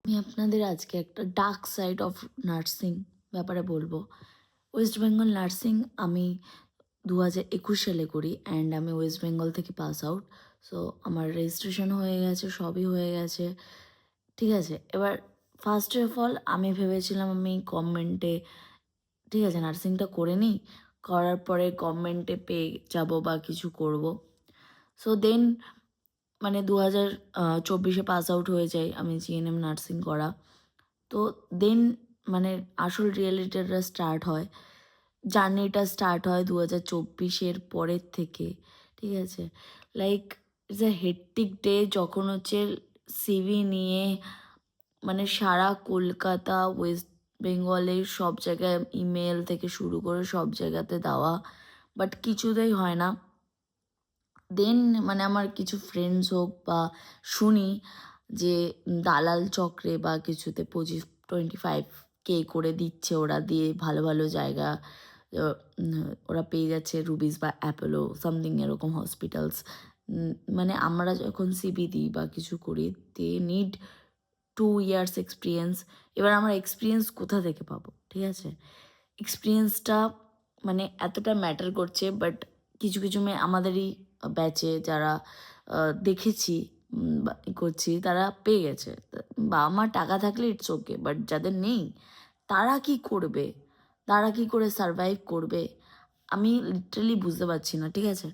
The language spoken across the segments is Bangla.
আমি আপনাদের আজকে একটা ডার্ক সাইড অফ নার্সিং ব্যাপারে বলবো। ওয়েস্ট বেঙ্গল নার্সিং আমি 2021 সালে করি অ্যান্ড আমি ওয়েস্ট বেঙ্গল থেকে পাস আউট। সো আমার রেজিস্ট্রেশন হয়ে গেছে, সবই হয়ে গেছে, ঠিক আছে। এবার ফার্স্ট অফ অল আমি ভেবেছিলাম আমি গভর্নমেন্টে, ঠিক আছে, নার্সিংটা করে নিই, করার পরে গভর্নমেন্টে পেয়ে যাবো বা কিছু করব। সো দেন 2024 পাস আউট হয়ে যাই আমি জিএনএম নার্সিং করা। তো দেন আসল রিয়েলিটিটা স্টার্ট হয়, জার্নিটা স্টার্ট হয় 2024 পরের থেকে, ঠিক আছে। Like it's a hectic day, যখন হচ্ছে সিভি নিয়ে সারা কলকাতা, ওয়েস্ট বেঙ্গলের সব জায়গায় ইমেল থেকে শুরু করে সব জায়গাতে দেওয়া, বাট কিছুতেই হয় না। দেন আমার কিছু ফ্রেন্ডস হোক বা শুনি যে দালাল চক্রে বা কিছুতে 25-25K করে দিচ্ছে, ওরা দিয়ে ভালো ভালো জায়গা ওরা পেয়ে যাচ্ছে, রুবিস বা অ্যাপোলো সামথিং এরকম হসপিটালস। আমরা যখন সিবি দিই বা কিছু করি, দে নিড 2 years এক্সপিরিয়েন্স। এবার আমরা এক্সপিরিয়েন্স কোথা থেকে পাবো, ঠিক আছে। এক্সপিরিয়েন্সটা এতটা ম্যাটার করছে, বাট কিছু কিছু মেয়ে আমাদেরই ব্যাচে যারা দেখেছি করছি, তারা পেয়ে গেছে। বা আমার টাকা থাকলে ইটস ওকে, বাট যাদের নেই তারা কি করবে, তারা কি করে সারভাইভ করবে, আমি লিটারালি বুঝতে পারছি না, ঠিক আছে।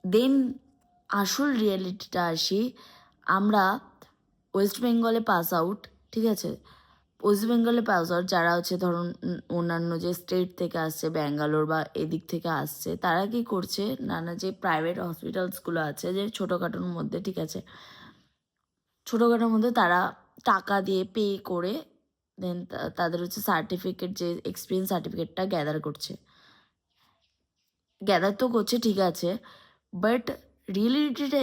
দেন আসল রিয়েলিটিটা আসি, আমরা ওয়েস্ট বেঙ্গলে পাস আউট, ঠিক আছে। ওয়েস্ট বেঙ্গলে পাস আউট যারা হচ্ছে ধরুন অন্যান্য যে স্টেট থেকে আসছে, ব্যাঙ্গালোর বা এদিক থেকে আসছে, তারা কি করছে, নানা যে প্রাইভেট হসপিটালসগুলো আছে যে ছোটোখাটোর মধ্যে, ঠিক আছে, ছোটোখাটোর মধ্যে তারা টাকা দিয়ে পে করে দেন তাদের হচ্ছে সার্টিফিকেট, যে এক্সপিরিয়েন্স সার্টিফিকেটটা গ্যাদার তো করছে, ঠিক আছে। বাট রিয়েলিটিটা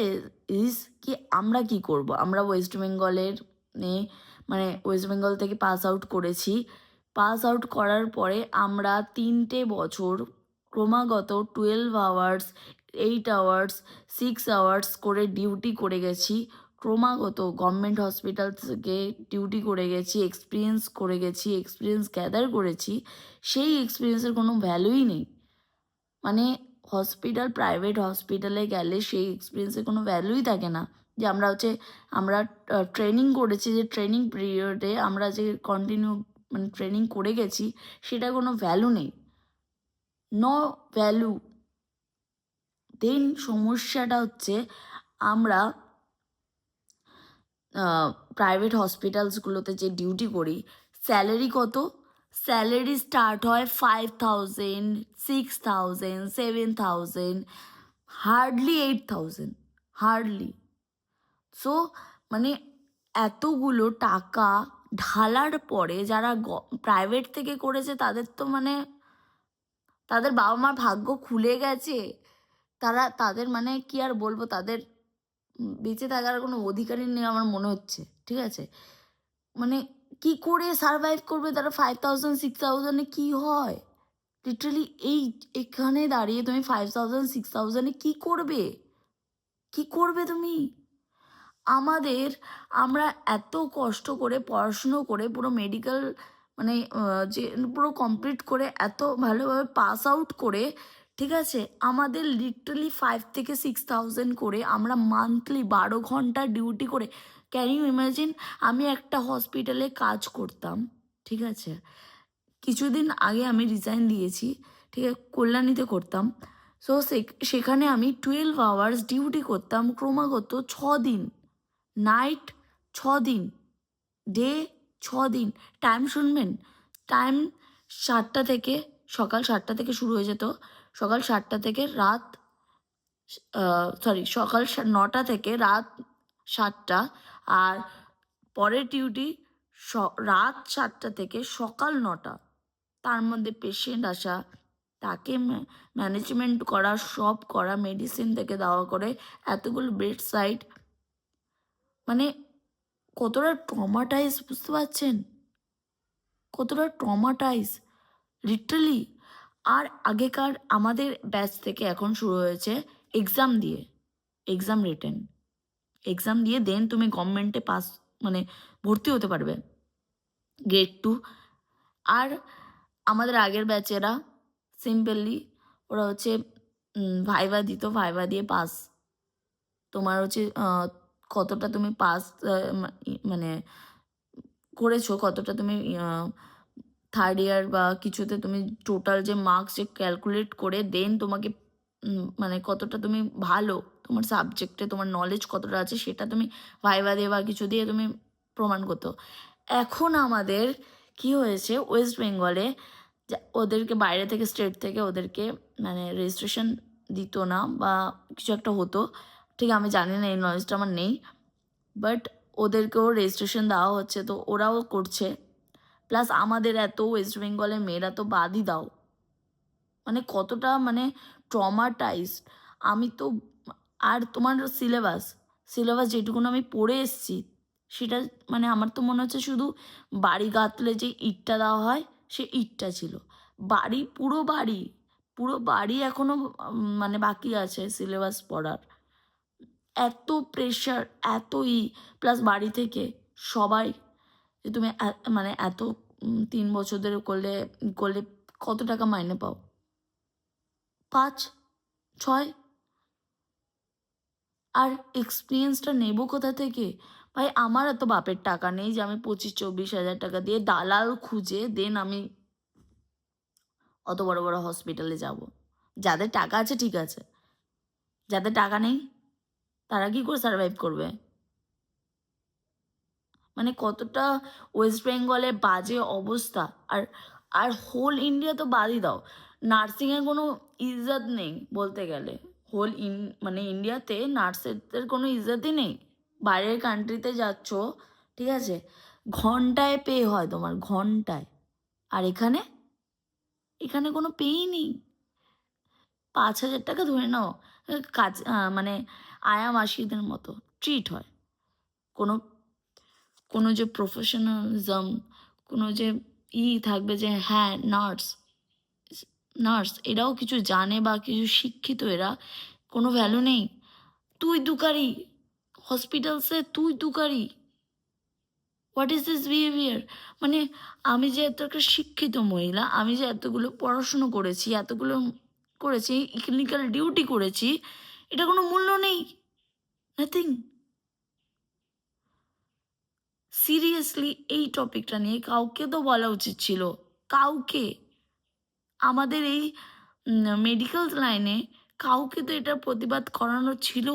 ইজ কি, আমরা কি করব, আমরা ওয়েস্ট বেঙ্গলের ওয়েস্ট বেঙ্গল থেকে পাস আউট করেছি। পাস আউট করার পরে আমরা 3 বছর ক্রমাগত 12 আওয়ার্স, 8 আওয়ার্স, 6 আওয়ার্স করে ডিউটি করে গেছি, ক্রমাগত গভর্নমেন্ট হসপিটাল থেকে ডিউটি করে গেছি, এক্সপিরিয়েন্স করে গেছি, এক্সপিরিয়েন্স গ্যাদার করেছি। সেই এক্সপিরিয়েন্সের কোনো ভ্যালুই নেই। হসপিটাল, প্রাইভেট হসপিটালে গেলে সেই এক্সপিরিয়েন্সের কোনো ভ্যালুই থাকে না। যে আমরা ট্রেনিং করেছি, যে ট্রেনিং পিরিয়ডে আমরা যে কন্টিনিউ ট্রেনিং করে গেছি, সেটা কোনো ভ্যালু নেই, নো ভ্যালু। দেন সমস্যাটা হচ্ছে, আমরা প্রাইভেট হসপিটালসগুলোতে যে ডিউটি করি, স্যালারি কত? স্যালারি স্টার্ট হয় 5,000, 6,000, 7,000, হার্ডলি 8,000, হার্ডলি। সো এতগুলো টাকা ঢালার পরে যারা প্রাইভেট থেকে করেছে, তাদের তো তাদের বাবা মার ভাগ্য খুলে গেছে। তাদের কি আর বলবো, তাদের বেঁচে থাকার কোনো অধিকারই নেই আমার মনে হচ্ছে, ঠিক আছে। কি করে সারভাইভ করবে তারা? 5,000-6,000-এ কি হয়? লিটারালি এখানে দাঁড়িয়ে তুমি 5,000-6,000-এ কি করবে? কি করবে তুমি? আমরা এত কষ্ট করে পড়াশুনো করে পুরো মেডিকেল যে পুরো কমপ্লিট করে এত ভালোভাবে পাস আউট করে, ঠিক আছে, আমাদের লিটারালি 5,000-6,000 করে আমরা মান্থলি 12 ঘন্টা ডিউটি করে। Can you imagine? আমি একটা হসপিটালে কাজ করতাম, ঠিক আছে, কিছুদিন আগে আমি রিজাইন দিয়েছি, ঠিক আছে, কল্যাণীতে করতাম। সো সেখানে আমি 12 আওয়ার্স ডিউটি করতাম ক্রমাগত 6 দিন, নাইট 6 দিন, ডে 6 দিন। টাইম শুনবেন, টাইম 7টা থেকে, সকাল 7টা থেকে শুরু হয়ে যেত, সকাল 7টা থেকে রাত সকাল 9টা থেকে রাত 7টা। আর পরের ডিউটি রাত 7টা থেকে সকাল 9টা। তার মধ্যে পেশেন্ট আসা, তাকে ম্যানেজমেন্ট করা, সব করা, মেডিসিন থেকে দেওয়া করে, এতগুলো বেড সাইড, কতটা ট্রমাটাইজ, বুঝতে পারছেন? কতটা ট্রমাটাইজ লিটারালি। আর আগেকার আমাদের ব্যাচ থেকে এখন শুরু হয়েছে এক্সাম দিয়ে, এক্সাম রিটেন, এক্সাম দিয়ে দেন তুমি গভর্নমেন্টে পাস ভর্তি হতে পারবে গ্রেড 2। আর আমাদের আগের ব্যাচেরা সিম্পলি ওরা হচ্ছে ভাইভা দিত, ভাইভা দিয়ে পাস। তোমার হচ্ছে কতটা তুমি পাস মানে করেছো, কতটা তুমি থার্ড ইয়ার বা কিছুতে তুমি টোটাল যে মার্কস যে ক্যালকুলেট করে দেন তোমাকে মানে কতটা তুমি ভালো, তোমার সাবজেক্টে তোমার নলেজ কতটা আছে সেটা তুমি ভাইভা দিয়ে বা কিছু দিয়ে তুমি প্রমাণ করতো। এখন আমাদের কি হয়েছে, ওয়েস্ট বেঙ্গলে ওদেরকে বাইরে থেকে স্টেট থেকে ওদেরকে মানে রেজিস্ট্রেশন দিত না বা কিছু একটা হতো, ঠিক আমি জানি না, এই নলেজটা আমার নেই, বাট ওদেরকেও রেজিস্ট্রেশন দেওয়া হচ্ছে, তো ওরাও করছে। প্লাস আমাদের এত ওয়েস্ট বেঙ্গলের মেয়েরা তো বাদই দাও, মানে কতটা মানে ট্রমাটাইজড আমি তো। আর তোমার সিলেবাস সিলেবাস যেটুকুন আমি পড়ে এসেছি সেটা মানে আমার তো মনে হচ্ছে শুধু বাড়ি গাঁথলে যে ইটটা দেওয়া হয় সে ইটটা ছিল। বাড়ি পুরো বাড়ি পুরো বাড়ি এখনো মানে বাকি আছে সিলেবাস পড়ার। এত প্রেশার, এত প্লাস বাড়ি থেকে সবাই যে তুমি মানে এত 3 বছর ধরে করলে করলে কত টাকা মাইনে পাও? 5, 6। আর এক্সপিরিয়েন্সটা নেবো কোথা থেকে? ভাই আমার এত বাপের টাকা নেই যে আমি 25-24 হাজার টাকা দিয়ে দালাল খুঁজে দেন আমি অত বড় বড় হসপিটালে যাব। যাদের টাকা আছে ঠিক আছে, যাদের টাকা নেই তারা কি করে সার্ভাইভ করবে? মানে কতটা ওয়েস্ট বেঙ্গলে বাজে অবস্থা। আর আর হোল ইন্ডিয়া তো বাদই দাও, নার্সিংয়ের কোনো ইজ্জত নেই বলতে গেলে। মানে ইন্ডিয়াতে নার্সেদের কোনো ইজ্জতই নেই। বাইরের কান্ট্রিতে যাচ্ছ, ঠিক আছে, ঘন্টায় পে হয় তোমার, ঘন্টায়। আর এখানে এখানে কোনো পেই নেই। 5,000 টাকা ধরে নাও, কাজ মানে আয়া মাসিদের মতো ট্রিট হয়। কোনো কোনো যে প্রফেশনালিজম, কোনো যে থাকবে যে হ্যাঁ নার্স নার্স এরাও কিছু জানে বা কিছু শিক্ষিত, এরা কোনো ভ্যালু নেই। তুই দুকারি হসপিটালসে, তুই দুকারি। What is this behaviour? মানে আমি যে এত একটা শিক্ষিত মহিলা, আমি যে এতগুলো পড়াশুনো করেছি, এতগুলো করেছি, ক্লিনিক্যাল ডিউটি করেছি, এটা কোনো মূল্য নেই, নাথিং। সিরিয়াসলি এই টপিকটা নিয়ে কাউকে তো বলা উচিত ছিল, কাউকে। আমাদের এই মেডিকেল লাইনে কাউকে তো এটা প্রতিবাদ করানো ছিল।